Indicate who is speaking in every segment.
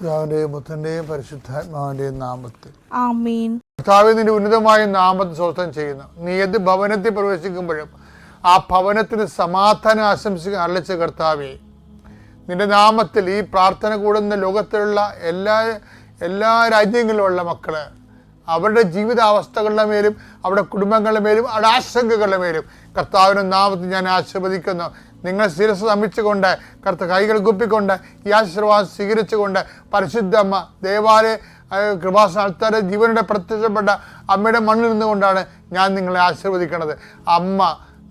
Speaker 1: പിതാവിന്റെയും പുത്രന്റെയും പരിശുദ്ധാത്മാവിന്റെയും നാമത്തിൽ
Speaker 2: ആമേൻ.
Speaker 1: കർത്താവേ, നിന്റെ ഉന്നതമായ നാമത്തെ സ്വസ്ഥം ചെയ്യുന്നു. നീ ഏത് ഭവനത്തിൽ പ്രവേശിക്കുമ്പോഴും ആ ഭവനത്തിന് സമാധാനം ആശംസിക്കാൻ അരളിച്ച കർത്താവേ, നിന്റെ നാമത്തിൽ ഈ പ്രാർത്ഥന കൂടുന്ന ലോകത്തിലുള്ള എല്ലാ രാജ്യങ്ങളിലുള്ള മക്കള് അവരുടെ ജീവിതാവസ്ഥകളുടെ മേലും അവരുടെ കുടുംബങ്ങളുടെ മേലും അവരുടെ ആശങ്കകളുടെ മേലും കർത്താവിൻ്റെ നാമത്തിൽ ഞാൻ ആശീർവദിക്കുന്നു. നിങ്ങൾ ശിരസ് നമിച്ചുകൊണ്ട് കൈകൾ കുപ്പിക്കൊണ്ട് ഈ ആശീർവാദം സ്വീകരിച്ചുകൊണ്ട് പരിശുദ്ധമ്മ ദേവാലയ കൃപാസ്ഥാനത്താരെ ജീവനുടെ പ്രത്യക്ഷപ്പെട്ട അമ്മയുടെ മണ്ണിൽ നിന്നുകൊണ്ടാണ് ഞാൻ നിങ്ങളെ ആശീർവദിക്കുന്നത്. അമ്മ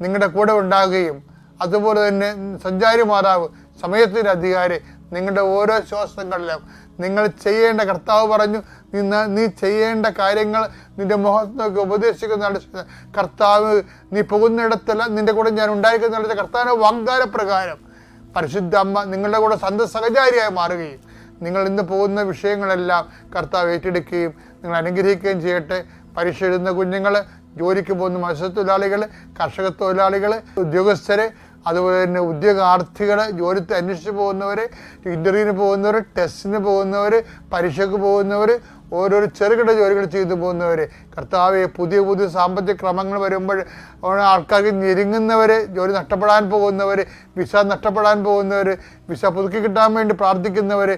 Speaker 1: നിങ്ങളുടെ കൂടെ ഉണ്ടാകുകയും അതുപോലെ തന്നെ സഞ്ചാരി മാതാവ് സമയത്തിൻ്റെ അധികാരി നിങ്ങളുടെ ഓരോ ശ്വാസങ്ങളിലും നിങ്ങൾ ചെയ്യേണ്ട, കർത്താവ് പറഞ്ഞു, നീ ചെയ്യേണ്ട കാര്യങ്ങൾ നിന്റെ മുഖത്തൊക്കെ ഉപദേശിക്കുന്ന കർത്താവ്, നീ പോകുന്നിടത്തെല്ലാം നിന്റെ കൂടെ ഞാൻ ഉണ്ടായിരിക്കുന്ന കർത്താവിൻ്റെ വാഗ്ദാനപ്രകാരം പരിശുദ്ധ അമ്മ നിങ്ങളുടെ കൂടെ സഹചാരിയായി മാറുകയും നിങ്ങൾ ഇന്ന് പോകുന്ന വിഷയങ്ങളെല്ലാം കർത്താവ് ഏറ്റെടുക്കുകയും നിങ്ങൾ അനുഗ്രഹിക്കുകയും ചെയ്യട്ടെ. പരീക്ഷ എഴുതുന്ന കുഞ്ഞുങ്ങൾ, ജോലിക്ക് പോകുന്ന മത്സ്യത്തൊഴിലാളികൾ, കർഷക തൊഴിലാളികൾ, ഉദ്യോഗസ്ഥരെ, അതുപോലെ തന്നെ ഉദ്യോഗാർത്ഥികൾ, ജോലി അന്വേഷിച്ച് പോകുന്നവർ, ഇൻ്റർവ്യൂവിന് പോകുന്നവർ, ടെസ്റ്റിന് പോകുന്നവർ, പരീക്ഷയ്ക്ക് പോകുന്നവർ, ഓരോരോ ചെറുകിട ജോലികൾ ചെയ്തു പോകുന്നവർ, കർത്താവെ പുതിയ സാമ്പത്തിക ക്രമങ്ങൾ വരുമ്പോൾ ആൾക്കാർക്ക് ഞെരുങ്ങുന്നവർ, ജോലി നഷ്ടപ്പെടാൻ പോകുന്നവർ, വിസ നഷ്ടപ്പെടാൻ പോകുന്നവർ, വിസ പുതുക്കി കിട്ടാൻ വേണ്ടി പ്രാർത്ഥിക്കുന്നവർ,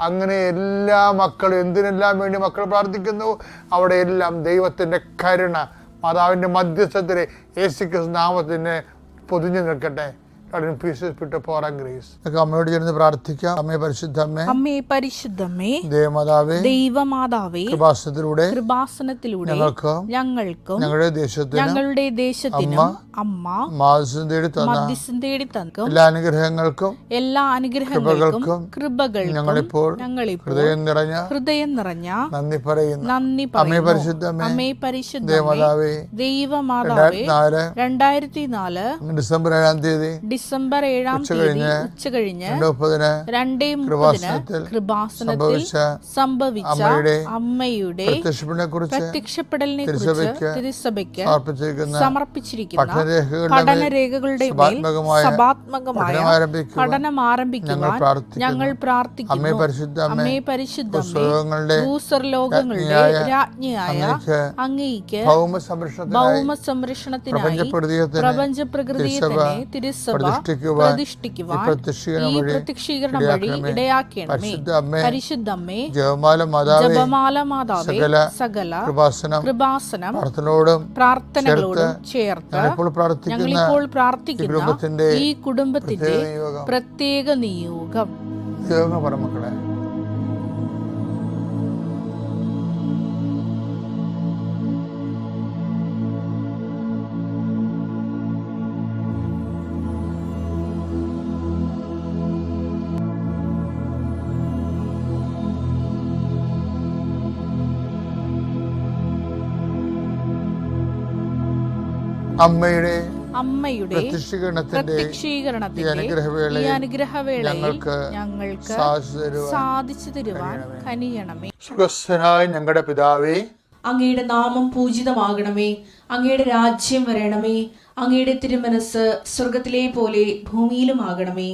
Speaker 1: അങ്ങനെ എല്ലാ മക്കളും എന്തിനെല്ലാം വേണ്ടി മക്കൾ പ്രാർത്ഥിക്കുന്നു അവിടെ എല്ലാം ദൈവത്തിൻ്റെ കരുണ മാതാവിൻ്റെ മധ്യസ്ഥത്തിൽ യേശുക്രിസ്തു നാമത്തിന് പൊതിഞ്ഞു നിൽക്കട്ടെ. അമ്മയോട് ചേർന്ന് പ്രാർത്ഥിക്കാം. അമ്മേ പരിശുദ്ധമ്മേ,
Speaker 2: അമ്മേ പരിശുദ്ധമ്മേ,
Speaker 1: ദേവമാതാവേ,
Speaker 2: ദൈവമാതാവേ,
Speaker 1: കൃപാസനത്തിലൂടെ
Speaker 2: ഞങ്ങൾക്കും
Speaker 1: ഞങ്ങളുടെ ദേശത്തിനും
Speaker 2: അമ്മ
Speaker 1: മധ്യസ്ഥം തേടി തന്ന എല്ലാ അനുഗ്രഹങ്ങൾക്കും കൃപകൾക്കും ഞങ്ങളിപ്പോൾ ഹൃദയം നിറഞ്ഞ നന്ദി പറയുന്നു. അമ്മേ പരിശുദ്ധമ്മേ, ദേവമാതാവേ, 2004 ഡിസംബർ 7 തീയതി
Speaker 2: ഡിസംബർ 7 ഉച്ചകഴിഞ്ഞ് 2:30 കൃപാസനത്തിൽ സംഭവിച്ച അമ്മയുടെ പ്രത്യക്ഷപ്പെടലിനെ കുറിച്ച് തിരുസഭയ്ക്ക് സമർപ്പിച്ചിരിക്കുന്ന പഠനരേഖകളുടെ മേൽ സഭാത്മകമായ പഠനം ആരംഭിക്കുവാൻ ഞങ്ങൾ പ്രാർത്ഥിക്കുന്നു. അമ്മേ പരിശുദ്ധമ്മേ, ഭൂസ്വർലോകങ്ങളുടെ രാജ്ഞിയായ അങ്ങേയ്ക്ക് ഭൗമ സംരക്ഷണത്തിനായി പ്രപഞ്ച പ്രകൃതിയെ തന്നെ തിരുസഭ പ്രതിഷ്ഠിക്കുവാൻ ഈ പ്രത്യക്ഷീകരണം വഴി ഇടയാക്കണമേ. പരിശുദ്ധമ്മേ, ജപമാല മാതാവേ, സകല കൃപാസനം പ്രാർത്ഥനകളോടും ചേർത്ത് ഞങ്ങളിപ്പോൾ പ്രാർത്ഥിക്കുന്ന ഈ കുടുംബത്തിന്റെ പ്രത്യേക നിയോഗം. അമ്മയുടെ പ്രത്യക്ഷീകരണത്തിന്റെ ഈ അനുഗ്രഹവേളയിൽ ഞങ്ങൾക്ക് സാധിച്ചു തരുവാൻ കനിയണമേ.
Speaker 1: സുഖസ്ഥനായ ഞങ്ങളുടെ പിതാവേ,
Speaker 3: അങ്ങയുടെ നാമം പൂജിതമാകണമേ. അങ്ങയുടെ രാജ്യം വരണമേ. അങ്ങയുടെ തിരുമനസ് സ്വർഗത്തിലെ പോലെ ഭൂമിയിലും ആകണമേ.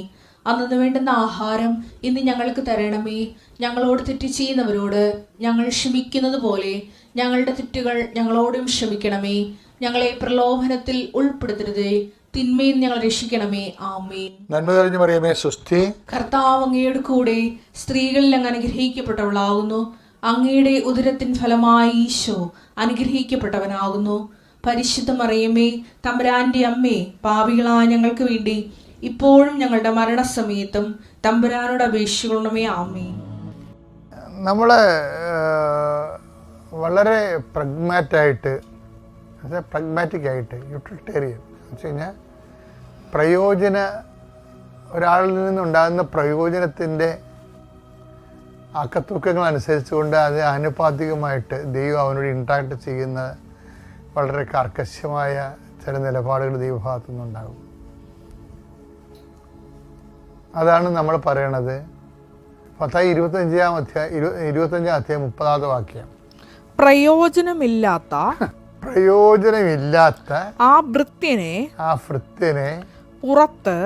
Speaker 3: അന്നു വേണ്ടുന്ന ആഹാരം ഇന്ന് ഞങ്ങൾക്ക് തരണമേ. ഞങ്ങളോട് തെറ്റ് ചെയ്യുന്നവരോട് ഞങ്ങൾ ക്ഷമിക്കുന്നത് പോലെ ഞങ്ങളുടെ തെറ്റുകൾ ഞങ്ങളോടും ക്ഷമിക്കണമേ. ഞങ്ങളെ പ്രലോഭനത്തിൽ ഉൾപ്പെടുത്തരുതേ, തിന്മയിൽ ഞങ്ങൾ രക്ഷിക്കണമേ. ആമേൻ.
Speaker 1: നന്മ നിറഞ്ഞ മറിയമേ, സ്വസ്തി,
Speaker 3: കർത്താവ് അങ്ങയുടെ കൂടെ സ്ത്രീകളിൽ അങ്ങ് അനുഗ്രഹിക്കപ്പെട്ടവളാകുന്നു. അങ്ങയുടെ ഉദരത്തിൻ ഫലമായി ഈശോ അനുഗ്രഹിക്കപ്പെട്ടവനാകുന്നു. പരിശുദ്ധ മറിയമേ, തമ്പുരാന്റെ അമ്മേ, പാപികളായ ഞങ്ങൾക്ക് വേണ്ടി ഇപ്പോഴും ഞങ്ങളുടെ മരണസമയത്തും തമ്പുരാനോട് അപേക്ഷിക്കണമേ. ആമേൻ.
Speaker 1: നമ്മള് വളരെ പ്രാഗ്മാറ്റിക് ആയിട്ട് യൂട്ടിലിറ്റേറിയൻ എന്ന് വെച്ച് കഴിഞ്ഞാൽ ഒരാളിൽ നിന്നുണ്ടാകുന്ന പ്രയോജനത്തിൻ്റെ ആക്കത്തൂക്കങ്ങൾ അനുസരിച്ചുകൊണ്ട് അത് ആനുപാതികമായിട്ട് ദൈവം അവനോട് ഇൻട്രാക്ട് ചെയ്യുന്ന വളരെ കർക്കശമായ ചില നിലപാടുകൾ ദൈവഭാഗത്തു നിന്നുണ്ടാകും. അതാണ് നമ്മൾ പറയണത്. 25-ാം അധ്യായം 30-ാമത്തെ വാക്യം,
Speaker 2: പ്രയോജനമില്ലാത്ത
Speaker 1: ആ ഭൃത്യനെ
Speaker 2: പുറത്ത്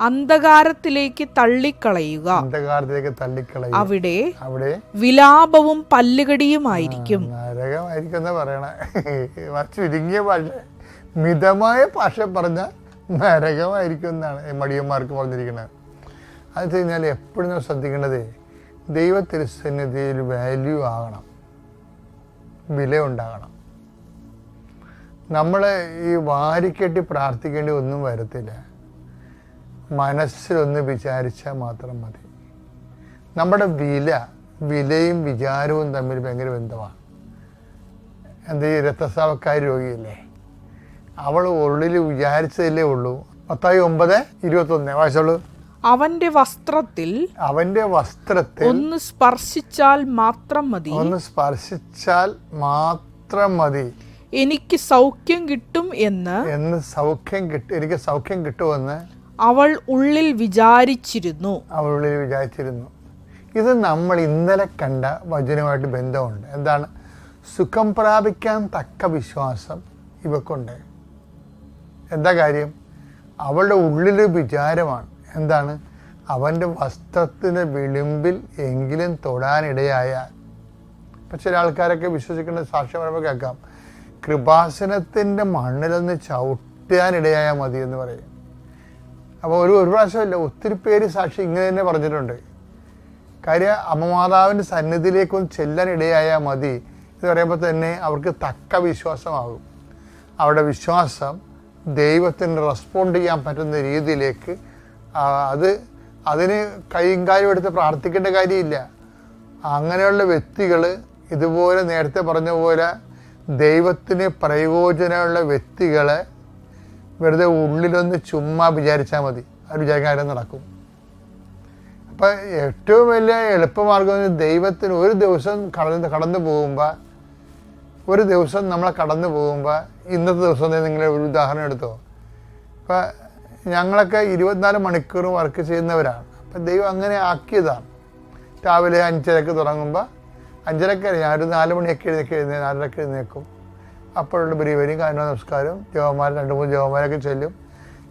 Speaker 2: അന്ധകാരത്തിലേക്ക് തള്ളിക്കളയുക. അവിടെ വിലാപവും പല്ലുകടിയുമായിരിക്കും.
Speaker 1: നരകമായിരിക്കും എന്ന് പറയണേ. ചുരുങ്ങിയ ഭാഷ, മിതമായ ഭാഷ പറഞ്ഞ നരകമായിരിക്കും എന്നാണ് മടിയന്മാർക്ക് പറഞ്ഞിരിക്കുന്നത്. അത് വെച്ച് കഴിഞ്ഞാൽ എപ്പോഴും നമ്മൾ ശ്രദ്ധിക്കേണ്ടത് ദൈവത്തിരുസന്നിധിയിൽ വാല്യൂ ആകണം, വില ഉണ്ടാകണം. നമ്മൾ ഈ വാരിക്കെട്ടി പ്രാർത്ഥിക്കേണ്ടി ഒന്നും വരത്തില്ല. മനസ്സിലൊന്ന് വിചാരിച്ചാൽ മാത്രം മതി. നമ്മുടെ വിലയും വിചാരവും തമ്മിൽ ഭയങ്കര ബന്ധമാണ്. ഈ രക്തസ്രാവക്കാരി രോഗിയില്ലേ, അവൾ ഉള്ളിൽ വിചാരിച്ചതല്ലേ ഉള്ളൂ. മത്തായി 9:21 വായിച്ചോളൂ.
Speaker 2: അവന്റെ വസ്ത്രത്തിൽ ഒന്ന് സ്പർശിച്ചാൽ മാത്രം മതി, എനിക്ക് സൗഖ്യം കിട്ടും എന്ന്
Speaker 1: എനിക്ക് സൗഖ്യം കിട്ടുമെന്ന്
Speaker 2: അവൾ ഉള്ളിൽ വിചാരിച്ചിരുന്നു.
Speaker 1: ഇത് നമ്മൾ ഇന്നലെ കണ്ട വചനമായിട്ട് ബന്ധമുണ്ട്. എന്താണ്? സുഖം പ്രാപിക്കാൻ തക്ക വിശ്വാസം ഇവക്കുണ്ട്. എന്താ കാര്യം? അവളുടെ ഉള്ളിലൊരു വിചാരമാണ്. എന്താണ്? അവൻ്റെ വസ്ത്രത്തിന് വിളിമ്പിൽ എങ്കിലും തൊടാനിടയായാൽ. ഇപ്പം ചില ആൾക്കാരൊക്കെ വിശ്വസിക്കുന്ന സാക്ഷ്യം പറയുമ്പോൾ കേൾക്കാം, കൃപാസനത്തിൻ്റെ മണ്ണിലൊന്ന് ചവിട്ടാനിടയായാൽ മതി എന്ന് പറയും. അപ്പോൾ ഒരു പ്രാവശ്യമല്ല, ഒത്തിരി പേര് സാക്ഷി ഇങ്ങനെ തന്നെ പറഞ്ഞിട്ടുണ്ട്. കാര്യം അമ്മമാതാവിൻ്റെ സന്നിധിയിലേക്കൊന്ന് ചെല്ലാനിടയായാൽ മതി എന്ന് പറയുമ്പോൾ തന്നെ അവർക്ക് തക്ക വിശ്വാസമാകും. അവരുടെ വിശ്വാസം ദൈവത്തിന് റെസ്പോണ്ട് ചെയ്യാൻ പറ്റുന്ന രീതിയിലേക്ക് അതിന് കൈയും കാലും എടുത്ത് പ്രാർത്ഥിക്കേണ്ട കാര്യമില്ല. അങ്ങനെയുള്ള വ്യക്തികൾ ഇതുപോലെ നേരത്തെ പറഞ്ഞ പോലെ ദൈവത്തിന് പ്രയോജനമുള്ള വ്യക്തികളെ വെറുതെ ഉള്ളിലൊന്ന് ചുമ്മാ വിചാരിച്ചാൽ മതി, അത് വിചാരിക്കാൻ നടക്കും. അപ്പം ഏറ്റവും വലിയ എളുപ്പമാർഗം ദൈവത്തിന് ഒരു ദിവസം കടന്നു പോകുമ്പോൾ ഇന്നത്തെ ദിവസം നിങ്ങൾ ഒരു ഉദാഹരണം എടുത്തോ. ഇപ്പം ഞങ്ങളൊക്കെ 24 മണിക്കൂർ വർക്ക് ചെയ്യുന്നവരാണ്. അപ്പം ദൈവം അങ്ങനെ ആക്കിയതാണ്. രാവിലെ 5:30 തുടങ്ങുമ്പോൾ 5:30 ഞാനൊരു 4 മണിയൊക്കെ 4:30 എഴുന്നേക്കും. അപ്പോഴുള്ള ബലിവരും കാരണ നമസ്കാരം, ജവന്മാർ 2-3 ജവന്മാരൊക്കെ ചെല്ലും.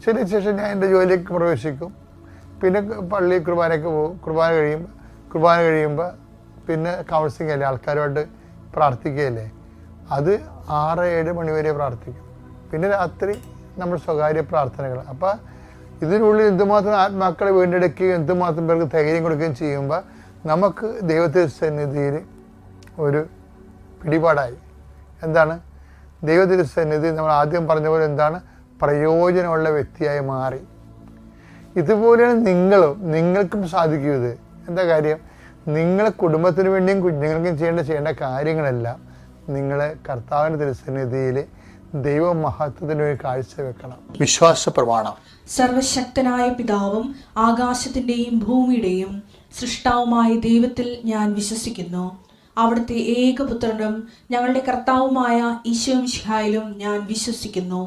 Speaker 1: ചെല്ലിയ ശേഷം ഞാൻ എൻ്റെ ജോലിക്ക് പ്രവേശിക്കും. പിന്നെ പള്ളി കുർബാനയ്ക്ക് പോകും. കുർബാന കഴിയുമ്പോൾ പിന്നെ കൗൺസിലിംഗ് അല്ലേ, ആൾക്കാരുമായിട്ട് പ്രാർത്ഥിക്കുകയല്ലേ. അത് 6-7 മണിവരെ പ്രാർത്ഥിക്കും. പിന്നെ രാത്രി നമ്മൾ സ്വകാര്യ പ്രാർത്ഥനകൾ. അപ്പം ഇതിനുള്ളിൽ എന്തുമാത്രം ആത്മാക്കളെ വീണ്ടെടുക്കുകയും എന്തുമാത്രം പേർക്ക് ധൈര്യം കൊടുക്കുകയും ചെയ്യുമ്പോൾ നമുക്ക് ദൈവത്തിൻ്റെ സന്നിധിയിൽ ഒരു പിടിപാടായി. എന്താണ്? ദൈവത്തിൻ്റെ സന്നിധി നമ്മൾ ആദ്യം പറഞ്ഞ പോലെ എന്താണ്? പ്രയോജനമുള്ള വ്യക്തിയായി മാറി. ഇതുപോലെയാണ് നിങ്ങൾക്കും സാധിക്കും ഇത്. എന്താ കാര്യം? നിങ്ങളെ കുടുംബത്തിന് വേണ്ടിയും കുഞ്ഞുങ്ങൾക്കും ചെയ്യേണ്ട കാര്യങ്ങളെല്ലാം നിങ്ങളെ കർത്താവിൻ്റെ തിരുസന്നിധിയിൽ ദൈവമഹത്വത്തിന് വേണ്ടി കാഴ്ചവെക്കണം. വിശ്വാസ പ്രമാണം.
Speaker 3: സർവശക്തനായ പിതാവും ആകാശത്തിന്റെയും ഭൂമിയുടെയും സൃഷ്ടാവുമായ ദൈവത്തിൽ ഞാൻ വിശ്വസിക്കുന്നു. അവിടുത്തെ ഏകപുത്രനും ഞങ്ങളുടെ കർത്താവുമായ ഈശോമിശിഹായിലും ഞാൻ വിശ്വസിക്കുന്നു.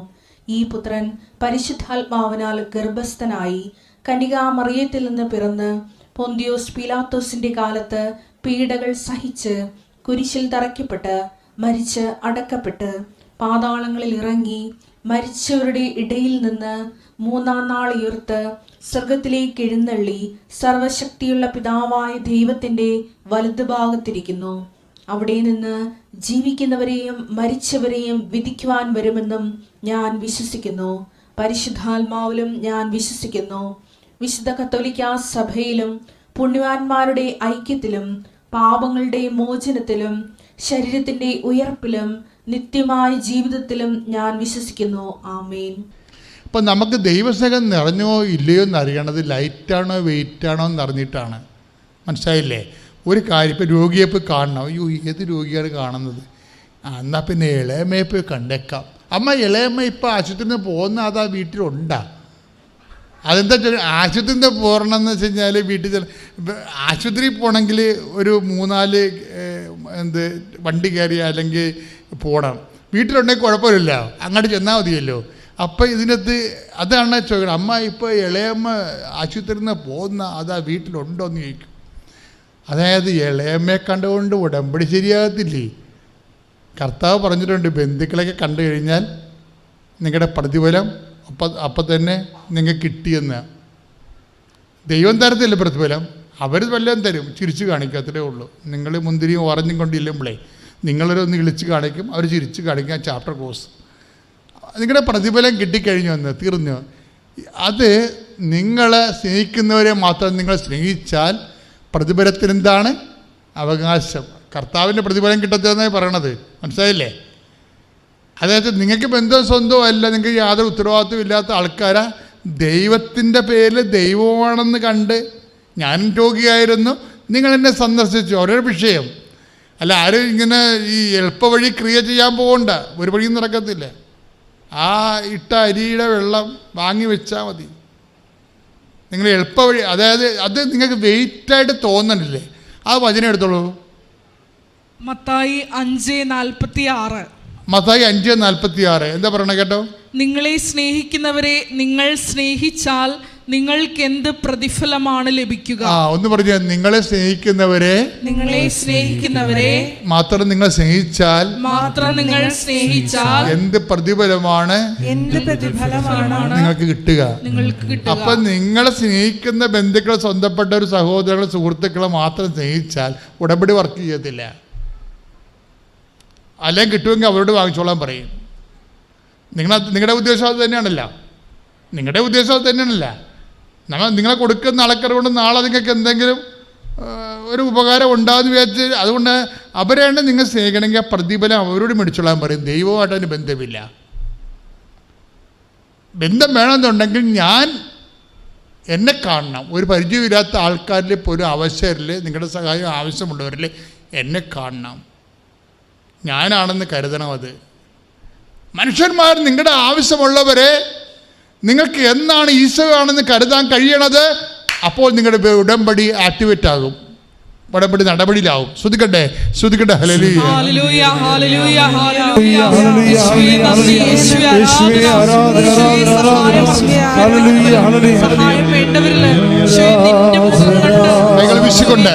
Speaker 3: ഈ പുത്രൻ പരിശുദ്ധാത്മാവിനാൽ ഗർഭസ്ഥനായി കന്യകാമറിയത്തിൽ നിന്ന് പിറന്ന് പൊന്തിയോസ് പീലാത്തോസിന്റെ കാലത്ത് പീഡകൾ സഹിച്ച് കുരിശിൽ തറയ്ക്കപ്പെട്ട് മരിച്ച് അടക്കപ്പെട്ട് പാതാളങ്ങളിൽ ഇറങ്ങി മരിച്ചവരുടെ ഇടയിൽ നിന്ന് 3-ാം നാൾ ഉയർത്ത് സ്വർഗത്തിലേക്ക് എഴുന്നള്ളി സർവശക്തിയുള്ള പിതാവായ ദൈവത്തിന്റെ വലതുഭാഗത്തിരിക്കുന്നു. അവിടെ നിന്ന് ജീവിക്കുന്നവരെയും മരിച്ചവരെയും വിധിക്കുവാൻ വരുമെന്നും ഞാൻ വിശ്വസിക്കുന്നു. പരിശുദ്ധാത്മാവിലും ഞാൻ വിശ്വസിക്കുന്നു. വിശുദ്ധ കത്തോലിക്കാ സഭയിലും പുണ്യവാന്മാരുടെ ഐക്യത്തിലും പാപങ്ങളുടെ മോചനത്തിലും ശരീരത്തിന്റെ ഉയർപ്പിലും നിത്യമായ ജീവിതത്തിലും ഞാൻ വിശ്വസിക്കുന്നു. ആമേൻ.
Speaker 4: അപ്പം നമുക്ക് ദൈവസ്നേഹം നിറഞ്ഞോ ഇല്ലയോ എന്നറിയണത് ലൈറ്റാണോ വെയിറ്റാണോ എന്നറിഞ്ഞിട്ടാണ്. മനസ്സിലായില്ലേ? ഒരു കാര്യം, ഇപ്പോൾ രോഗിയെ പോയി കാണണം. അയ്യോ, ഏത് രോഗിയാണ് കാണുന്നത്? എന്നാൽ പിന്നെ ഇളയമ്മയെ പോയി കണ്ടേക്കാം. അമ്മ, ഇളയമ്മ ഇപ്പോൾ ആശുപത്രിയിൽ നിന്ന് പോകുന്ന അതാ വീട്ടിലുണ്ടാ? അതെന്താ ആശുപത്രിയിൽ നിന്ന് പോരണമെന്ന് വെച്ച് കഴിഞ്ഞാൽ വീട്ടിൽ ആശുപത്രിയിൽ പോകണമെങ്കിൽ ഒരു 3-4 വണ്ടി കയറി അല്ലെങ്കിൽ പോകണം. വീട്ടിലുണ്ടെങ്കിൽ കുഴപ്പമില്ല, അങ്ങോട്ട് ചെന്നാൽ മതിയല്ലോ. അപ്പം ഇതിനകത്ത് അതാണ് ചോദിക്കണം. അമ്മ, ഇപ്പോൾ ഇളയമ്മ ആശുപത്രിയിൽ നിന്ന് പോകുന്ന അതാ വീട്ടിലുണ്ടോ എന്ന് ചോദിക്കും. അതായത് ഇളയമ്മയെ കണ്ടുകൊണ്ട് ഉടമ്പടി ശരിയാകത്തില്ലേ? കർത്താവ് പറഞ്ഞിട്ടുണ്ട്, ബന്ധുക്കളൊക്കെ കണ്ടു കഴിഞ്ഞാൽ നിങ്ങളുടെ പ്രതിഫലം അപ്പം തന്നെ നിങ്ങൾക്ക് കിട്ടിയെന്ന്. ദൈവം തരത്തില്ല പ്രതിഫലം, അവർ വല്ലതും തരും, ചിരിച്ചു കാണിക്കും, അത്രേ ഉള്ളൂ. നിങ്ങൾ മുന്തിരിയും ഓറഞ്ചും കൊണ്ടില്ലുമ്പോഴേ നിങ്ങളൊന്ന് ഇളിച്ച് കാണിക്കും, അവർ ചിരിച്ച് കാണിക്കും, ചാപ്റ്റർ ക്ലോസ്. നിങ്ങളുടെ പ്രതിഫലം കിട്ടിക്കഴിഞ്ഞു എന്ന് തീർന്നു. അത് നിങ്ങളെ സ്നേഹിക്കുന്നവരെ മാത്രം നിങ്ങൾ സ്നേഹിച്ചാൽ പ്രതിഫലത്തിനെന്താണ് അവകാശം. കർത്താവിൻ്റെ പ്രതിഫലം കിട്ടത്തില്ലെന്നാണ് പറയണത്, മനസ്സിലായില്ലേ? അതായത് നിങ്ങൾക്ക് ബന്ധവും സ്വന്തവും അല്ല, നിങ്ങൾക്ക് യാതൊരു ഉത്തരവാദിത്വം ഇല്ലാത്ത ആൾക്കാരാ ദൈവത്തിൻ്റെ പേരിൽ ദൈവമാണെന്ന് കണ്ട് ഞാൻ രോഗിയായിരുന്നു, നിങ്ങൾ എന്നെ സന്ദർശിച്ചു, ഓരോ വിഷയം. അല്ല, ആരും ഇങ്ങനെ ഈ എളുപ്പ വഴി ക്രിയ ചെയ്യാൻ പോകണ്ട, ഒരു വഴിയും നടക്കത്തില്ല. ആ ഇട്ട അരിയുടെ വെള്ളം വാങ്ങി വെച്ചാൽ മതി. നിങ്ങൾ എളുപ്പ വഴി, അതായത് അത് നിങ്ങൾക്ക് വെയിറ്റായിട്ട് തോന്നണില്ലേ, ആ വചനം എടുത്തോളൂ.
Speaker 2: മത്തായി 5:46.
Speaker 4: മത്തായി 5:46 എന്താ പറയണേ കേട്ടോ?
Speaker 2: നിങ്ങളെ സ്നേഹിക്കുന്നവരെ നിങ്ങൾ സ്നേഹിച്ചാൽ നിങ്ങൾക്ക് എന്ത് പ്രതിഫലമാണ് ലഭിക്കുക?
Speaker 4: ഒന്ന് പറഞ്ഞ, നിങ്ങളെ സ്നേഹിക്കുന്നവരെ മാത്രം നിങ്ങൾ സ്നേഹിച്ചാൽ എന്ത് പ്രതിഫലമാണ് നിങ്ങൾക്ക് കിട്ടുക? അപ്പൊ നിങ്ങളെ സ്നേഹിക്കുന്ന ബന്ധുക്കളെ, സ്വന്തപ്പെട്ട ഒരു സഹോദരങ്ങളെ, സുഹൃത്തുക്കളെ മാത്രം സ്നേഹിച്ചാൽ ഉടമ്പടി വർക്ക് ചെയ്യത്തില്ല. അല്ലെങ്കിൽ കിട്ടുമെങ്കിൽ അവരോട് വാങ്ങിച്ചോളാൻ പറയും. നിങ്ങളുടെ ഉദ്ദേശം അത് തന്നെയാണല്ലോ, നിങ്ങളുടെ ഉദ്ദേശം അത് തന്നെയാണല്ലോ. നിങ്ങളെ കൊടുക്കുന്ന ആൾക്കാരെ കൊണ്ട് നാളെ നിങ്ങൾക്ക് എന്തെങ്കിലും ഒരു ഉപകാരം ഉണ്ടാകുമെന്ന് വിചാരിച്ച്, അതുകൊണ്ട് അവരെയാണ് നിങ്ങൾ സ്നേഹിക്കണമെങ്കിൽ ആ പ്രതിഫലം അവരോട് മേടിച്ചോളാൻ പറയും. ദൈവമായിട്ട് അതിന് ബന്ധമില്ല. ബന്ധം വേണമെന്നുണ്ടെങ്കിൽ എന്നെ കാണണം. ഒരു പരിചയമില്ലാത്ത ആൾക്കാരിൽ പോലും അവസരത്തിൽ നിങ്ങളുടെ സഹായം ആവശ്യമുള്ളവരിൽ എന്നെ കാണണം, ഞാനാണെന്ന് കരുതണം. അത് മനുഷ്യന്മാർ നിങ്ങളുടെ ആവശ്യമുള്ളവരെ നിങ്ങൾക്ക് എന്നാണ് ഈശോ ആണെന്ന് കരുതാൻ കഴിയണത്, അപ്പോൾ നിങ്ങളുടെ ഉടമ്പടി ആക്ടിവേറ്റ് ആകും, ഉടമ്പടി നടപടിയിലാവും. ശ്രദ്ധിക്കട്ടെ. ഹല്ലേലൂയ,
Speaker 2: ഹല്ലേലൂയ, ഹല്ലേലൂയ, സഹായം വേണ്ടവരിൽ
Speaker 4: കൈകൾ വീശിക്കൊണ്ട്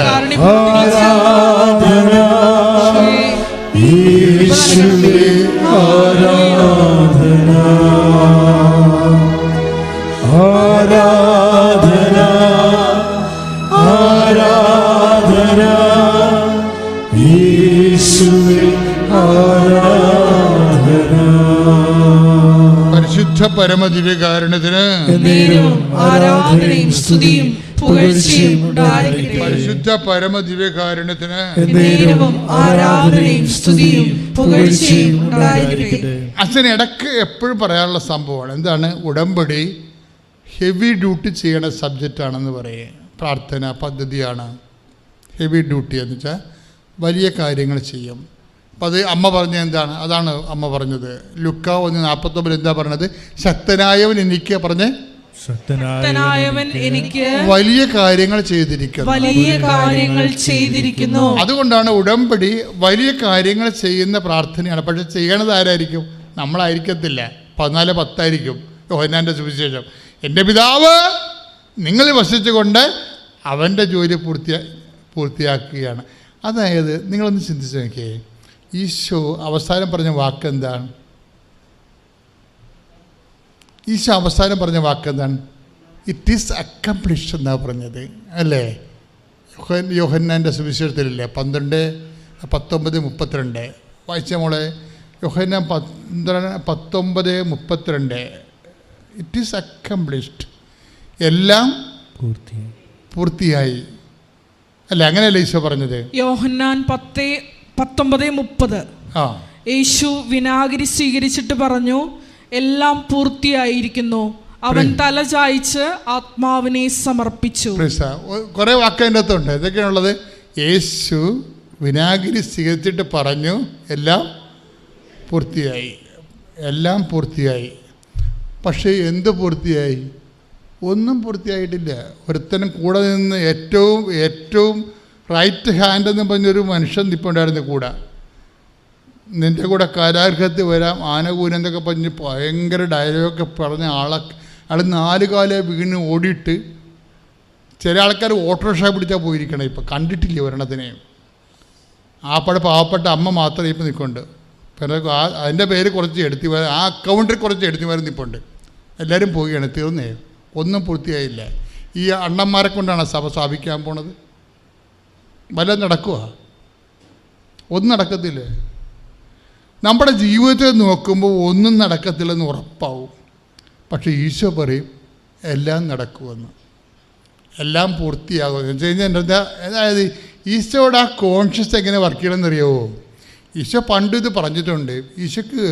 Speaker 4: പരിശുദ്ധ പരമദിവ്യകാരുണ്യത്തിന്
Speaker 2: ആരാധനയും സ്തുതിയും പുകഴ്ചയും ഉണ്ടായിരിക്കട്ടെ.
Speaker 4: പരിശുദ്ധ പരമദിവ്യകാരുണ്യത്തിന്
Speaker 2: ആരാധനയും സ്തുതിയും പുകഴ്ചയും ഉണ്ടായിരിക്കട്ടെ.
Speaker 4: അച്ഛന് ഇടയ്ക്ക് എപ്പോഴും പറയാനുള്ള സംഭവമാണ്. എന്താണ്? ഉടമ്പടി ഹെവി ഡ്യൂട്ടി ചെയ്യണ സബ്ജക്റ്റാണെന്ന് പറയും. പ്രാർത്ഥന പദ്ധതിയാണ് ഹെവി ഡ്യൂട്ടി എന്ന് വെച്ചാൽ വലിയ കാര്യങ്ങൾ ചെയ്യും. അപ്പം അത് അമ്മ പറഞ്ഞ എന്താണ്? അതാണ് അമ്മ പറഞ്ഞത്. ലുക്ക 1:49 എന്താ പറഞ്ഞത്? ശക്തനായവൻ എനിക്ക് പറഞ്ഞേ,
Speaker 2: ശക്തനായവൻ എനിക്ക്
Speaker 4: വലിയ കാര്യങ്ങൾ ചെയ്തിരിക്കുന്നു. അതുകൊണ്ടാണ് ഉടമ്പടി വലിയ കാര്യങ്ങൾ ചെയ്യുന്ന പ്രാർത്ഥനയാണ്. പക്ഷെ ചെയ്യണത് ആരായിരിക്കും? നമ്മളായിരിക്കത്തില്ല. 14:10 യോഹന്നാൻ്റെ സുവിശേഷം. എൻ്റെ പിതാവ് നിങ്ങൾ വസിച്ചുകൊണ്ട് അവൻ്റെ ജോലി പൂർത്തിയാക്കുകയാണ്. അതായത് നിങ്ങളൊന്ന് ചിന്തിച്ച് നോക്കിയേ, ഈശോ അവസാനം പറഞ്ഞ വാക്ക് എന്താണ്? ഈശോ അവസാനം പറഞ്ഞ വാക്ക് എന്താണ്? ഇറ്റ് ഈസ് അക്കംപ്ലിഷ്ഡ് എന്നാണ് പറഞ്ഞത്, അല്ലേ? യോഹന്നാൻ്റെ സുവിശേഷത്തിലില്ലേ 12:19-32 വായിച്ച മോളെ. യോഹന്നാൻ 19:32 ഇറ്റ് ഈസ് അക്കംപ്ലിഷ്ഡ്, എല്ലാം പൂർത്തിയായി, അല്ലേ? അങ്ങനെയല്ലേ ഈശോ പറഞ്ഞത്?
Speaker 2: യോഹന്നാൻ 10:19-30 യേശു വിനാഗിരി സ്വീകരിച്ചിട്ട് പറഞ്ഞു, എല്ലാം പൂർത്തിയായിരിക്കുന്നു. അവൻ തല ചായ്ച്ച് ആത്മാവിനെ സമർപ്പിച്ചു.
Speaker 4: കുറെ വാക്ക് അതിൻ്റെ അകത്തുണ്ട്. ഇതൊക്കെയാണുള്ളത്. യേശു വിനാഗിരി സ്വീകരിച്ചിട്ട് പറഞ്ഞു, എല്ലാം പൂർത്തിയായി, എല്ലാം പൂർത്തിയായി. പക്ഷേ എന്ത് പൂർത്തിയായി? ഒന്നും പൂർത്തിയായിട്ടില്ല. ഒരുത്തനും കൂടെ നിന്ന് ഏറ്റവും റൈറ്റ് ഹാൻഡ് എന്ന് പറഞ്ഞൊരു മനുഷ്യൻ നിൽപ്പുണ്ടായിരുന്നു കൂടെ. നിൻ്റെ കൂടെ കാരാഗ്രഹത്തിൽ വരാം, ആനകൂനം എന്നൊക്കെ പറഞ്ഞ് ഭയങ്കര ഡയലോഗൊക്കെ പറഞ്ഞ ആൾ 4 കാലേ വീണ് ഓടിയിട്ട് ചില ആൾക്കാർ ഓട്ടോറിക്ഷ പിടിച്ചാൽ പോയിരിക്കണം. ഇപ്പം കണ്ടിട്ടില്ല ഒരെണ്ണത്തിനെ. പാവപ്പെട്ട അമ്മ മാത്രമേ ഇപ്പം നിൽക്കുന്നുണ്ട്. പിന്നെ അതിൻ്റെ പേര് കുറച്ച് എടുത്തിമാർ, ആ അക്കൗണ്ടിൽ കുറച്ച് എടുത്തിമാർ നിൽപ്പുണ്ട്. എല്ലാവരും പോവുകയാണ്. തീർന്നേ, ഒന്നും പൂർത്തിയായില്ല. ഈ അണ്ണന്മാരെ കൊണ്ടാണ് സഭ സ്ഥാപിക്കാൻ പോണത്? വല്ലതും നടക്കുക? ഒന്നും നടക്കത്തില്ലേ? നമ്മുടെ ജീവിതത്തെ നോക്കുമ്പോൾ ഒന്നും നടക്കത്തില്ലെന്ന് ഉറപ്പാവും. പക്ഷേ ഈശോ പറയും എല്ലാം നടക്കുമെന്ന്, എല്ലാം പൂർത്തിയാകുമെന്ന് വെച്ച് കഴിഞ്ഞാൽ അതായത് ഈശോയുടെ ആ കോൺഷ്യസ് എങ്ങനെ വർക്ക് ചെയ്യണമെന്നറിയാമോ? ഈശോ പണ്ട് ഇത് പറഞ്ഞിട്ടുണ്ട്. ഈശോക്ക്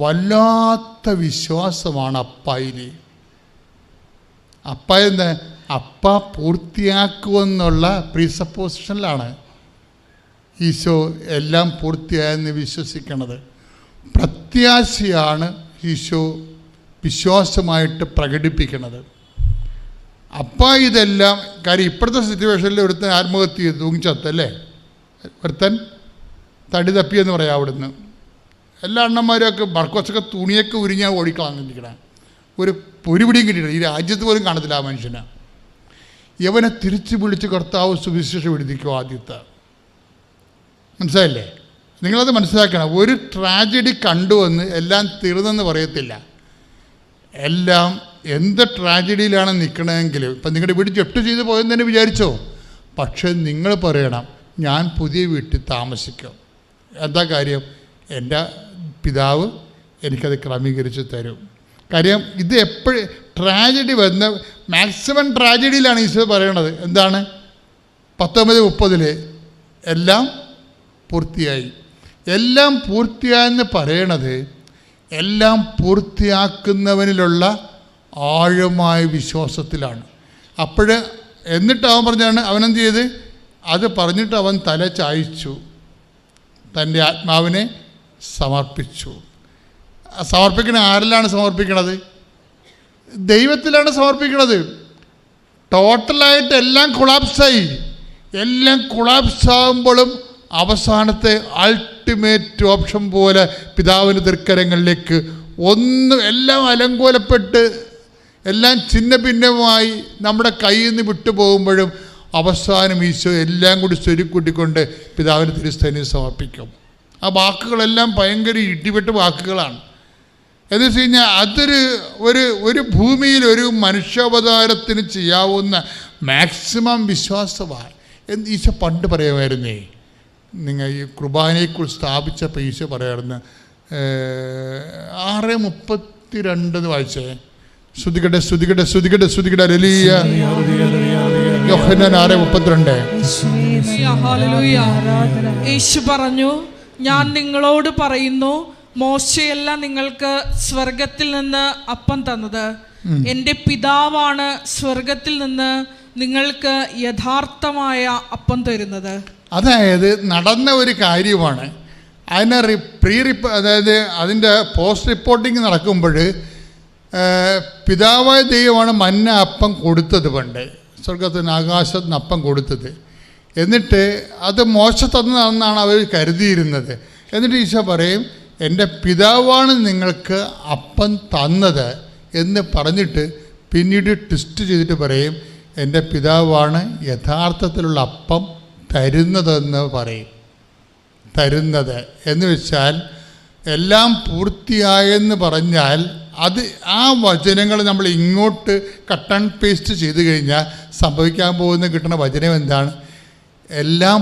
Speaker 4: വല്ലാത്ത വിശ്വാസമാണ് അപ്പായിൽ. അപ്പ എന്താ? അപ്പ പൂർത്തിയാക്കുമെന്നുള്ള പ്രീസപ്പോസിഷനിലാണ് ഈശോ എല്ലാം പൂർത്തിയായെന്ന് വിശ്വസിക്കണത്. പ്രത്യാശയാണ് ഈശോ വിശ്വാസമായിട്ട് പ്രകടിപ്പിക്കുന്നത്. അപ്പം ഇതെല്ലാം കാര്യം ഇപ്പോഴത്തെ സിറ്റുവേഷനിൽ ഒരുത്തൻ ആത്മഹത്യ ചെയ്ത് തൂങ്ങിച്ചത്തല്ലേ, ഒരുത്തൻ തടി തപ്പിയെന്ന് പറയാം. അവിടുന്ന് എല്ലാ അണ്ണന്മാരുമൊക്കെ ബർക്കോസൊക്കെ തുണിയൊക്കെ ഉരിഞ്ഞാൽ ഓടിക്കളാന്നിരിക്കണേ. ഒരു പൊരുപിടിയും കിട്ടിയില്ല. ഈ രാജ്യത്ത് പോലും കാണത്തില്ല ആ മനുഷ്യനെ. യവനെ തിരിച്ചു വിളിച്ച് കർത്താവ് സുവിശേഷം എഴുതിക്കും ആദ്യത്തെ. മനസ്സിലായില്ലേ? നിങ്ങളത് മനസ്സിലാക്കണം. ഒരു ട്രാജഡി കണ്ടുവന്ന് എല്ലാം തീർന്നെന്ന് പറയത്തില്ല. എല്ലാം എന്ത് ട്രാജഡിയിലാണ് നിൽക്കണമെങ്കിലും ഇപ്പം നിങ്ങളുടെ വീട് ജപ്റ്റ് ചെയ്ത് പോയെന്ന് തന്നെ വിചാരിച്ചോ, പക്ഷെ നിങ്ങൾ പറയണം ഞാൻ പുതിയ വീട്ടിൽ താമസിക്കും. എന്താ കാര്യം? എൻ്റെ പിതാവ് എനിക്കത് ക്രമീകരിച്ച് തരും. കാര്യം ഇത് എപ്പോഴും ട്രാജഡി വന്ന മാക്സിമം ട്രാജഡിയിലാണ് ഈശോ പറയണത്. എന്താണ്? 19:30 എല്ലാം പൂർത്തിയായി. എല്ലാം പൂർത്തിയായെന്ന് പറയണത് എല്ലാം പൂർത്തിയാക്കുന്നവനിലുള്ള ആഴമായ വിശ്വാസത്തിലാണ്. എന്നിട്ട് അവൻ പറഞ്ഞാണ്, അവനെന്ത് ചെയ്ത്? അത് പറഞ്ഞിട്ട് അവൻ തല ചായ്ച്ചു, തൻ്റെ ആത്മാവിനെ സമർപ്പിച്ചു. സമർപ്പിക്കണ ആരിലാണ് സമർപ്പിക്കണത്? ദൈവത്തിലാണ് സമർപ്പിക്കണത്. ടോട്ടലായിട്ട് എല്ലാം കൊളാപ്സായി. എല്ലാം കൊളാപ്സാകുമ്പോഴും അവസാനത്തെ അൾട്ടിമേറ്റ് ഓപ്ഷൻ പോലെ പിതാവിൻ്റെ തൃക്കരങ്ങളിലേക്ക് എല്ലാം അലങ്കോലപ്പെട്ട് എല്ലാം ഛിന്ന ഭിന്നമായി നമ്മുടെ കയ്യിൽ നിന്ന് വിട്ടുപോകുമ്പോഴും അവസാനം ഈശോ എല്ലാം കൂടി സ്വരുക്കൂട്ടിക്കൊണ്ട് പിതാവിൻ്റെ തിരുസ്ഥനിൽ സമർപ്പിക്കും. ആ വാക്കുകളെല്ലാം ഭയങ്കര ഇടിവെട്ട് വാക്കുകളാണ്. എന്ന് വെച്ച് കഴിഞ്ഞാൽ അതൊരു ഒരു ഭൂമിയിൽ ഒരു മനുഷ്യാവതാരത്തിന് ചെയ്യാവുന്ന മാക്സിമം വിശ്വാസമാണ് എന്ന് ഈശോ പണ്ട് പറയുമായിരുന്നേ. നിങ്ങൾ ഈ കുർബാനയെക്കുറിച്ച് സ്ഥാപിച്ചപ്പോൾ ഈശോ പറയാറുണ്ട് 6:32 വായിച്ചേ. ശ്രുതികട്ടെ ശ്രുതികട്ടെ ശ്രുതികട്ടെ ശ്രുതികട്ടെ ഹല്ലേലൂയ. യോഹന്നാൻ 6:32.
Speaker 2: യേശു പറഞ്ഞു, ഞാൻ നിങ്ങളോട് പറയുന്നു, മോശയല്ല നിങ്ങൾക്ക് സ്വർഗത്തിൽ നിന്ന് അപ്പം തന്നത്, എൻ്റെ പിതാവാണ് സ്വർഗത്തിൽ നിന്ന് നിങ്ങൾക്ക് യഥാർത്ഥമായ അപ്പം തരുന്നത്.
Speaker 4: അതായത് നടന്ന ഒരു കാര്യമാണ്. അതിനെ അതായത് അതിൻ്റെ പോസ്റ്റ് റിപ്പോർട്ടിങ് നടക്കുമ്പോൾ പിതാവായ ദൈവമാണ് മന്ന അപ്പം കൊടുത്തത്. പണ്ട് സ്വർഗത്തിന് ആകാശത്ത് നിന്ന് അപ്പം കൊടുത്തത്. എന്നിട്ട് അത് മോശ തന്നതാണെന്നാണ് അവർ കരുതിയിരുന്നത്. എന്നിട്ട് ഈശോ പറയും, എൻ്റെ പിതാവാണ് നിങ്ങൾക്ക് അപ്പം തന്നത് എന്ന് പറഞ്ഞിട്ട് പിന്നീട് ട്വിസ്റ്റ് ചെയ്തിട്ട് പറയും, എൻ്റെ പിതാവാണ് യഥാർത്ഥത്തിലുള്ള അപ്പം തരുന്നതെന്ന് പറയും. തരുന്നത് എന്ന് വെച്ചാൽ എല്ലാം പൂർത്തിയായെന്ന് പറഞ്ഞാൽ അത് ആ വചനങ്ങൾ നമ്മൾ ഇങ്ങോട്ട് കട്ട് ആൻഡ് പേസ്റ്റ് ചെയ്ത് കഴിഞ്ഞാൽ സംഭവിക്കാൻ പോകുന്ന കിട്ടുന്ന വചനം എന്താണ്? എല്ലാം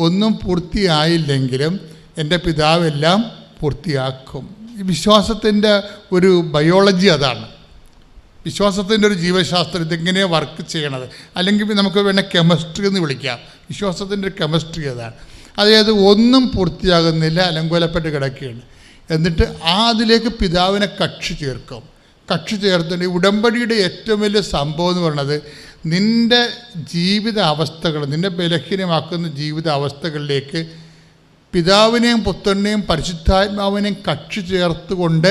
Speaker 4: ഒന്നും പൂർത്തിയായില്ലെങ്കിലും എൻ്റെ പിതാവ് എല്ലാം പൂർത്തിയാക്കും. ഈ വിശ്വാസത്തിൻ്റെ ഒരു ബയോളജി അതാണ്. വിശ്വാസത്തിൻ്റെ ഒരു ജീവശാസ്ത്രം ഇതെങ്ങനെയാണ് വർക്ക് ചെയ്യണത്. അല്ലെങ്കിൽ നമുക്ക് വേണേൽ കെമിസ്ട്രി എന്ന് വിളിക്കാം. വിശ്വാസത്തിൻ്റെ ഒരു കെമിസ്ട്രി അതാണ്. അതായത് ഒന്നും പൂർത്തിയാകുന്നില്ല, അലങ്കോലപ്പെട്ട് കിടക്കുകയാണ്. എന്നിട്ട് അതിലേക്ക് പിതാവിനെ കക്ഷി ചേർക്കും. കക്ഷി ചേർത്തിട്ട് ഉടമ്പടിയുടെ ഏറ്റവും വലിയ സംഭവം എന്ന് പറയുന്നത് നിൻ്റെ ജീവിത അവസ്ഥകൾ, നിന്നെ ബലഹീനമാക്കുന്ന ജീവിത അവസ്ഥകളിലേക്ക് പിതാവിനെയും പുത്രനെയും പരിശുദ്ധാത്മാവിനെയും കക്ഷി ചേർത്തുകൊണ്ട്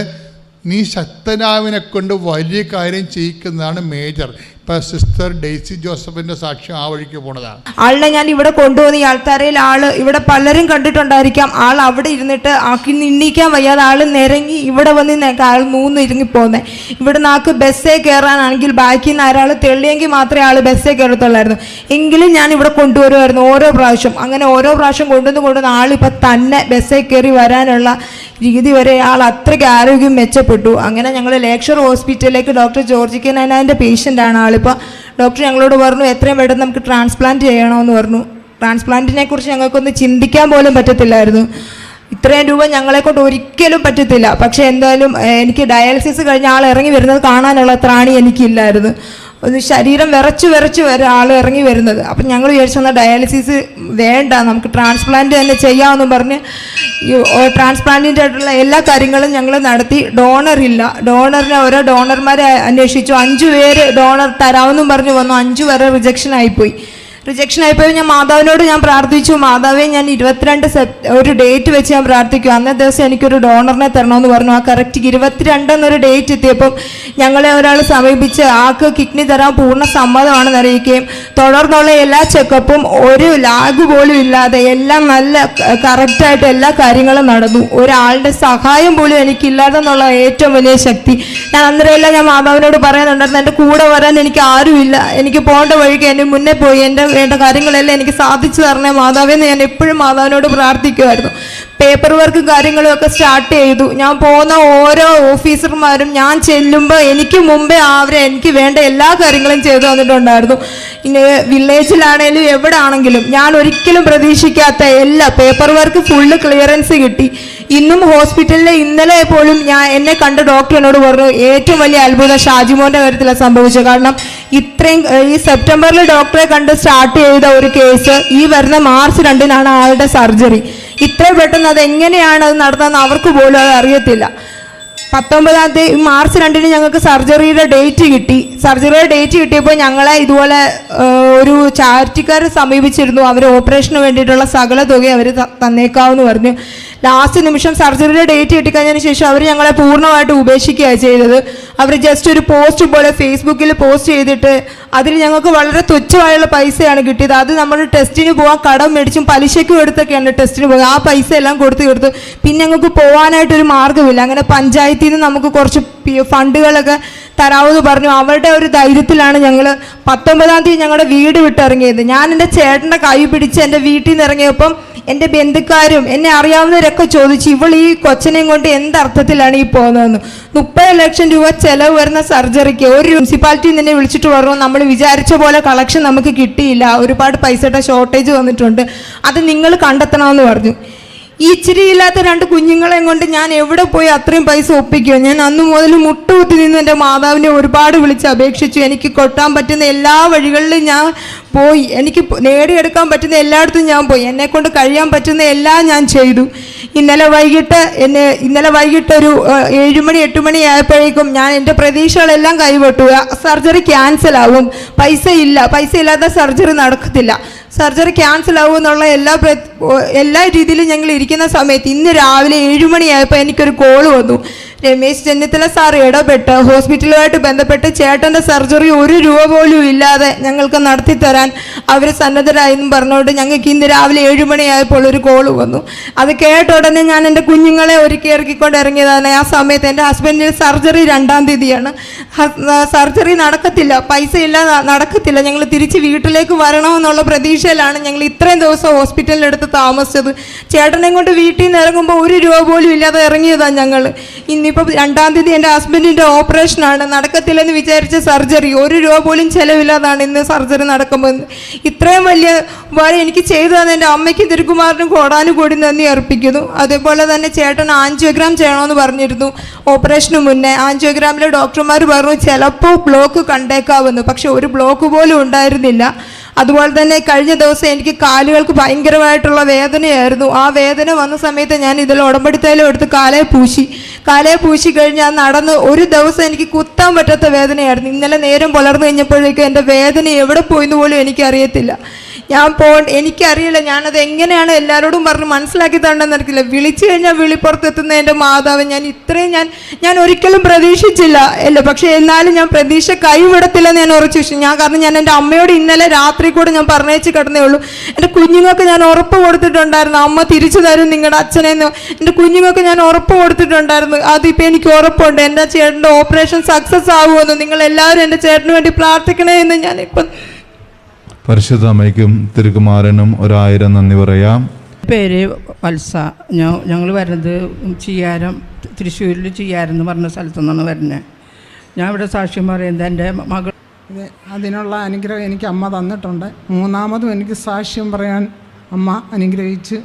Speaker 4: നീ ശക്തനാവിനെ കൊണ്ട് വലിയ കാര്യം ചെയ്യിക്കുന്നതാണ് മേജർ. ഇപ്പം സിസ്റ്റർ ഡെയ്സി ജോസഫിൻ്റെ സാക്ഷ്യം ആ വഴിക്ക് പോണതാണ്.
Speaker 5: ആളിനെ ഞാൻ ഇവിടെ കൊണ്ടുപോകുന്ന ഈ ആൾത്താരയിൽ ഇവിടെ പലരും കണ്ടിട്ടുണ്ടായിരിക്കാം. ആൾ അവിടെ ഇരുന്നിട്ട് ആക്കി നിന്നിക്കാൻ വയ്യാതെ ആൾ നിരങ്ങി ഇവിടെ വന്ന് ആൾ 3 ഇറങ്ങിപ്പോകുന്നത്. ഇവിടെ നാക്ക് ബസ്സേ കയറാനാണെങ്കിൽ ബാക്കിൽ നിന്ന് ഒരാൾ തെള്ളിയെങ്കിൽ മാത്രമേ ആൾ ബസ്സേ കയറത്തുള്ളായിരുന്നു. എങ്കിലും ഞാൻ ഇവിടെ കൊണ്ടുവരുമായിരുന്നു ഓരോ പ്രാവശ്യം. അങ്ങനെ ഓരോ പ്രാവശ്യം കൊണ്ടുവന്ന് ആളിപ്പോൾ തന്നെ ബസ്സേ കയറി വരാനുള്ള രീതി വരെ ആൾ അത്രയ്ക്ക് ആരോഗ്യം മെച്ചപ്പെട്ടു. അങ്ങനെ ഞങ്ങൾ ലേക്ഷർ ഹോസ്പിറ്റലിലേക്ക് ഡോക്ടർ ജോർജിക്കനാൻ്റെ പേഷ്യൻ്റാണ് ആളിപ്പോൾ. ഡോക്ടർ ഞങ്ങളോട് പറഞ്ഞു എത്രയും പെട്ടെന്ന് നമുക്ക് ട്രാൻസ്പ്ലാന്റ് ചെയ്യണമെന്ന് പറഞ്ഞു. ട്രാൻസ്പ്ലാന്റിനെ കുറിച്ച് ഞങ്ങൾക്കൊന്ന് ചിന്തിക്കാൻ പോലും പറ്റത്തില്ലായിരുന്നു. ഇത്രയും രൂപ ഞങ്ങളെ കൊണ്ട് ഒരിക്കലും പറ്റത്തില്ല. പക്ഷെ എന്തായാലും എനിക്ക് ഡയാലിസിസ് കഴിഞ്ഞ ആൾ ഇറങ്ങി വരുന്നത് കാണാനുള്ള ത്രാണി എനിക്കില്ലായിരുന്നു. ഒന്ന് ശരീരം വിറച്ച് വരെ ആൾ ഇറങ്ങി വരുന്നത്. അപ്പം ഞങ്ങൾ വിചാരിച്ചെന്നാൽ ഡയാലിസിസ് വേണ്ട, നമുക്ക് ട്രാൻസ്പ്ലാന്റ് തന്നെ ചെയ്യാമെന്ന് പറഞ്ഞ് ട്രാൻസ്പ്ലാന്റിൻ്റെ ആയിട്ടുള്ള എല്ലാ കാര്യങ്ങളും ഞങ്ങൾ നടത്തി. ഡോണറില്ല. ഡോണറിനെ ഓരോ ഡോണർമാരെ അന്വേഷിച്ചു. 5 പേര് ഡോണർ തരാമെന്നും പറഞ്ഞു വന്നു. 5 വരെ റിജക്ഷൻ ആയിപ്പോയി. ഞാൻ മാതാവിനോട് പ്രാർത്ഥിച്ചു. മാതാവെ, ഞാൻ 22 ഒരു ഡേറ്റ് വെച്ച് ഞാൻ പ്രാർത്ഥിക്കും, അന്നേ ദിവസം എനിക്കൊരു ഡോണറിനെ തരണമെന്ന് പറഞ്ഞു. ആ കറക്റ്റ് 22 എന്നൊരു ഡേറ്റ് എത്തിയപ്പം ഞങ്ങളെ ഒരാൾ സമീപിച്ച് ആൾക്ക് കിഡ്നി തരാൻ പൂർണ്ണ സമ്മതമാണെന്ന് അറിയിക്കുകയും തുടർന്നുള്ള എല്ലാ ചെക്കപ്പും ഒരു ലാഗ് പോലും ഇല്ലാതെ എല്ലാം നല്ല കറക്റ്റായിട്ട് എല്ലാ കാര്യങ്ങളും നടന്നു. ഒരാളുടെ സഹായം പോലും എനിക്കില്ലാതെന്നുള്ള ഏറ്റവും വലിയ ശക്തി. ഞാൻ അന്നേരമെല്ലാം ഞാൻ മാതാവിനോട് പറയാനുണ്ടായിരുന്നു, എൻ്റെ കൂടെ വരാൻ എനിക്ക് ആരുമില്ല, എനിക്ക് പോകേണ്ട വഴിക്ക് എൻ്റെ മുന്നേ പോയി എൻ്റെ വേണ്ട കാര്യങ്ങളെല്ലാം എനിക്ക് സാധിച്ചു തരണേ മാതാവെന്ന് ഞാൻ എപ്പോഴും മാതാവിനോട് പ്രാർത്ഥിക്കുമായിരുന്നു. പേപ്പർ വർക്കും കാര്യങ്ങളും ഒക്കെ സ്റ്റാർട്ട് ചെയ്തു. ഞാൻ പോകുന്ന ഓരോ ഓഫീസർമാരും ഞാൻ ചെല്ലുമ്പോൾ എനിക്ക് മുമ്പേ എനിക്ക് വേണ്ട എല്ലാ കാര്യങ്ങളും ചെയ്തു തന്നിട്ടുണ്ടായിരുന്നു. ഇനി വില്ലേജിലാണേലും എവിടെ ആണെങ്കിലും ഞാൻ ഒരിക്കലും പ്രതീക്ഷിക്കാത്ത എല്ലാ പേപ്പർ വർക്ക് ഫുള്ള് ക്ലിയറൻസ് കിട്ടി. ഇന്നും ഹോസ്പിറ്റലിൽ ഇന്നലെ പോലും എന്നെ കണ്ട ഡോക്ടർ എന്നോട് പറഞ്ഞു ഏറ്റവും വലിയ അത്ഭുതം ഷാജിമോൻ്റെ കാര്യത്തിലാണ് സംഭവിച്ചത്. കാരണം ഈ സെപ്റ്റംബറിൽ ഡോക്ടറെ കണ്ട് സ്റ്റാർട്ട് ചെയ്ത ഒരു കേസ് ഈ വരുന്ന മാർച്ച് 2-നാണ് ആളുടെ സർജറി. ഇത്ര പെട്ടെന്ന് അതെങ്ങനെയാണ് അത് നടന്നതെന്ന് അവർക്ക് പോലും അത് അറിയത്തില്ല. 19-ാം തീയതി മാർച്ച് 2-ന് ഞങ്ങൾക്ക് സർജറിയുടെ ഡേറ്റ് കിട്ടി. സർജറിയുടെ ഡേറ്റ് കിട്ടിയപ്പോൾ ഞങ്ങളെ ഇതുപോലെ ഒരു ചാരിറ്റിക്കാരെ സമീപിച്ചിരുന്നു. അവർ ഓപ്പറേഷന് വേണ്ടിയിട്ടുള്ള സകല തുക അവർ തന്നേക്കാവെന്ന് പറഞ്ഞു. ലാസ്റ്റ് നിമിഷം സർജറിയുടെ ഡേറ്റ് കിട്ടിക്കഴിഞ്ഞതിന് ശേഷം അവർ ഞങ്ങളെ പൂർണ്ണമായിട്ട് ഉപേക്ഷിക്കുകയാണ് ചെയ്തത്. അവർ ജസ്റ്റ് ഒരു പോസ്റ്റ് പോലെ ഫേസ്ബുക്കിൽ പോസ്റ്റ് ചെയ്തിട്ട് അതിൽ ഞങ്ങൾക്ക് വളരെ തുച്ഛമായുള്ള പൈസയാണ് കിട്ടിയത്. അത് നമ്മൾ ടെസ്റ്റിന് പോകാൻ കടം മേടിച്ചും പലിശയ്ക്കും എടുത്തൊക്കെയാണ് ടെസ്റ്റിന് പോകുക. ആ പൈസ എല്ലാം കൊടുത്തു. പിന്നെ ഞങ്ങൾക്ക് പോകാനായിട്ടൊരു മാർഗ്ഗമില്ല. അങ്ങനെ പഞ്ചായത്തിൽ നിന്ന് നമുക്ക് കുറച്ച് ഫണ്ടുകളൊക്കെ തരാമെന്ന് പറഞ്ഞു. അവരുടെ ഒരു ധൈര്യത്തിലാണ് ഞങ്ങൾ 19-ാം തീയതി ഞങ്ങളുടെ വീട് വിട്ടിറങ്ങിയത്. ഞാൻ എൻ്റെ ചേട്ടൻ്റെ കൈ പിടിച്ച് എൻ്റെ വീട്ടിൽ നിന്ന് ഇറങ്ങിയപ്പം എൻ്റെ ബന്ധുക്കാരും എന്നെ അറിയാവുന്നവരൊക്കെ ചോദിച്ചു, ഇവൾ ഈ കൊച്ചനെയും കൊണ്ട് എന്തർത്ഥത്തിലാണ് ഈ പോകുന്നതെന്ന്. 30 ലക്ഷം രൂപ ചെലവ് വരുന്ന സർജറിക്ക് ഒരു മുനിസിപ്പാലിറ്റിയിൽ നിന്നെ വിളിച്ചിട്ട് പറഞ്ഞു, നമ്മൾ വിചാരിച്ച പോലെ കളക്ഷൻ നമുക്ക് കിട്ടിയില്ല, ഒരുപാട് പൈസയുടെ ഷോർട്ടേജ് വന്നിട്ടുണ്ട്, അത് നിങ്ങൾ കണ്ടെത്തണമെന്ന് പറഞ്ഞു. ഈ ഇച്ചിരിയില്ലാത്ത 2 കുഞ്ഞുങ്ങളെയും കൊണ്ട് ഞാൻ എവിടെ പോയി അത്രയും പൈസ ഒപ്പിക്കുമോ? ഞാൻ അന്ന് മുതൽ മുട്ടുകുത്തി നിന്ന് എൻ്റെ മാതാവിനെ ഒരുപാട് വിളിച്ച് അപേക്ഷിച്ചു. എനിക്ക് കൊട്ടാൻ പറ്റുന്ന എല്ലാ വഴികളിലും ഞാൻ പോയി. എനിക്ക് നേടിയെടുക്കാൻ പറ്റുന്ന എല്ലായിടത്തും ഞാൻ പോയി. എന്നെക്കൊണ്ട് കഴിയാൻ പറ്റുന്ന എല്ലാം ഞാൻ ചെയ്തു. ഇന്നലെ വൈകിട്ട് ഒരു 7 മണി 8 മണി ആയപ്പോഴേക്കും ഞാൻ എൻ്റെ പ്രതീക്ഷകളെല്ലാം കൈവിട്ടു. സർജറി ക്യാൻസൽ ആവും, പൈസ ഇല്ലാതെ സർജറി നടക്കത്തില്ല, സർജറി ക്യാൻസൽ ആവും എന്നുള്ള എല്ലാ രീതിയിലും ഞങ്ങൾ ഇരിക്കുന്ന സമയത്ത് ഇന്ന് രാവിലെ 7 മണിയായപ്പോൾ എനിക്കൊരു കോള് വന്നു. രമേശ് ചെന്നിത്തല സാർ ഇടപെട്ട് ഹോസ്പിറ്റലുമായിട്ട് ബന്ധപ്പെട്ട് ചേട്ടൻ്റെ സർജറി 1 രൂപ പോലും ഇല്ലാതെ ഞങ്ങൾക്ക് നടത്തിത്തരാൻ അവർ സന്നദ്ധരായെന്നും പറഞ്ഞുകൊണ്ട് ഞങ്ങൾക്ക് ഇന്ന് രാവിലെ 7 മണിയായപ്പോൾ ഒരു കോള് വന്നു. അത് കേട്ട ഉടനെ ഞാൻ എൻ്റെ കുഞ്ഞുങ്ങളെ ഇറക്കിക്കൊണ്ട് ഇറങ്ങിയതാണ്. ആ സമയത്ത് എൻ്റെ ഹസ്ബൻഡിന് സർജറി 2-ാം തീയതിയാണ്. സർജറി നടക്കത്തില്ല, പൈസ ഇല്ലാതെ നടക്കത്തില്ല. ഞങ്ങൾ തിരിച്ച് വീട്ടിലേക്ക് വരണമെന്നുള്ള പ്രതീക്ഷയിലാണ് ഞങ്ങൾ ഇത്രയും ദിവസം ഹോസ്പിറ്റലിലെടുത്ത് താമസിച്ചത്. ചേട്ടനെ കൊണ്ട് വീട്ടിൽ നിന്ന് ഇറങ്ങുമ്പോൾ 1 രൂപ പോലും ഇല്ലാതെ ഇറങ്ങിയതാണ് ഞങ്ങൾ. ഇന്നിപ്പോൾ 2-ാം തീയതി എൻ്റെ ഹസ്ബൻഡിൻ്റെ ഓപ്പറേഷനാണ്. നടക്കത്തില്ലെന്ന് വിചാരിച്ച സർജറി 1 രൂപ പോലും ചിലവില്ലാതാണ് ഇന്ന് സർജറി നടക്കുമ്പോൾ. ഇത്രയും വലിയ ഉപകാരം എനിക്ക് ചെയ്തു തന്നെ എൻ്റെ അമ്മയ്ക്കും തിരുക്കുമാറിനും കോടാനുകൂടി നന്ദി അർപ്പിക്കുന്നു. അതേപോലെ തന്നെ ചേട്ടൻ ആൻജിയോഗ്രാം ചെയ്യണമെന്ന് പറഞ്ഞിരുന്നു ഓപ്പറേഷന് മുന്നേ. ആൻജിയോഗ്രാമിലെ ഡോക്ടർമാർ പറഞ്ഞു ചിലപ്പോൾ ബ്ലോക്ക് കണ്ടേക്കാവുന്നു, പക്ഷെ ഒരു ബ്ലോക്ക് പോലും ഉണ്ടായിരുന്നില്ല. അതുപോലെ തന്നെ കഴിഞ്ഞ ദിവസം എനിക്ക് കാലുകൾക്ക് ഭയങ്കരമായിട്ടുള്ള വേദനയായിരുന്നു. ആ വേദന വന്ന സമയത്ത് ഞാൻ ഇതിൽ ഉടമ്പടിത്തൈലം എടുത്ത് കാലേ പൂശി കഴിഞ്ഞാൽ നടന്ന് ഒരു ദിവസം എനിക്ക് കുത്താൻ പറ്റാത്ത വേദനയായിരുന്നു. ഇന്നലെ നേരം പുലർന്നു കഴിഞ്ഞപ്പോഴേക്കും എൻ്റെ വേദന എവിടെ പോയെന്ന് പോലും എനിക്കറിയത്തില്ല. എനിക്കറിയില്ല ഞാനത് എങ്ങനെയാണ് എല്ലാവരോടും പറഞ്ഞ് മനസ്സിലാക്കി തരണമെന്ന് എനിക്കില്ല. വിളിച്ചു കഴിഞ്ഞാൽ വിളിപ്പുറത്തെത്തുന്ന എൻ്റെ മാതാവ് ഞാൻ ഒരിക്കലും പ്രതീക്ഷിച്ചില്ല. പക്ഷേ എന്നാലും ഞാൻ പ്രതീക്ഷ കൈവിടത്തില്ലെന്ന് ഞാൻ ഉറച്ചു വിശ്വസിച്ചു. കാരണം ഞാൻ എൻ്റെ അമ്മയോട് ഇന്നലെ രാത്രി കൂടെ ഞാൻ പറഞ്ഞേച്ച് കിടന്നേ ഉള്ളൂ. എൻ്റെ കുഞ്ഞുങ്ങൾക്ക് ഞാൻ ഉറപ്പ് കൊടുത്തിട്ടുണ്ടായിരുന്നു, അമ്മ തിരിച്ചു തരും നിങ്ങളുടെ അച്ഛനെന്ന്. എൻ്റെ കുഞ്ഞുങ്ങൾക്ക് ഞാൻ ഉറപ്പ് കൊടുത്തിട്ടുണ്ടായിരുന്നു. അതിപ്പോൾ എനിക്ക് ഉറപ്പുണ്ട്, എൻ്റെ ചേട്ടൻ്റെ ഓപ്പറേഷൻ സക്സസ് ആവുമെന്ന്. നിങ്ങൾ എൻ്റെ ചേട്ടന് വേണ്ടി പ്രാർത്ഥിക്കണേ എന്ന് ഞാനിപ്പം
Speaker 6: പരിശുദ്ധ അമ്മയ്ക്കും തിരുക്കുമാരനും 1000 നന്ദി പറയാം.
Speaker 7: പേര് വത്സ. ഞങ്ങൾ വരുന്നത് തൃശ്ശൂരിൽ ചിയ്യാരം എന്ന് പറഞ്ഞ സ്ഥലത്തു നിന്നാണ് വരുന്നത്. ഞാൻ ഇവിടെ സാക്ഷ്യം പറയുന്നത് എൻ്റെ മകൾ
Speaker 8: അതിനുള്ള അനുഗ്രഹം എനിക്ക് അമ്മ തന്നിട്ടുണ്ട്. മൂന്നാമതും എനിക്ക് സാക്ഷ്യം പറയാൻ അമ്മ അനുഗ്രഹിച്ച്.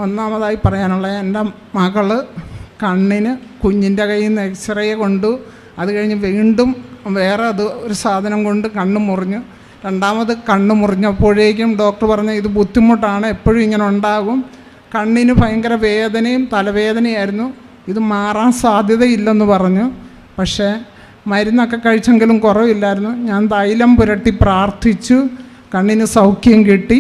Speaker 8: ഒന്നാമതായി പറയാനുള്ള എൻ്റെ മകള് കണ്ണിന് കുഞ്ഞിൻ്റെ കയ്യിൽ നിന്ന് എക്സ്റേ കൊണ്ടു. അത് കഴിഞ്ഞ് വീണ്ടും വേറെ ഒരു സാധനം കൊണ്ട് കണ്ണ് മുറിഞ്ഞു. രണ്ടാമത് കണ്ണ് മുറിഞ്ഞപ്പോഴേക്കും ഡോക്ടർ പറഞ്ഞു ഇത് ബുദ്ധിമുട്ടാണ്, എപ്പോഴും ഇങ്ങനെ ഉണ്ടാകും. കണ്ണിന് ഭയങ്കര വേദനയും തലവേദനയായിരുന്നു. ഇത് മാറാൻ സാധ്യതയില്ലെന്ന് പറഞ്ഞു. പക്ഷേ മരുന്നൊക്കെ കഴിച്ചെങ്കിലും കുറവില്ലായിരുന്നു. ഞാൻ തൈലം പുരട്ടി പ്രാർത്ഥിച്ചു, കണ്ണിന് സൗഖ്യം കിട്ടി.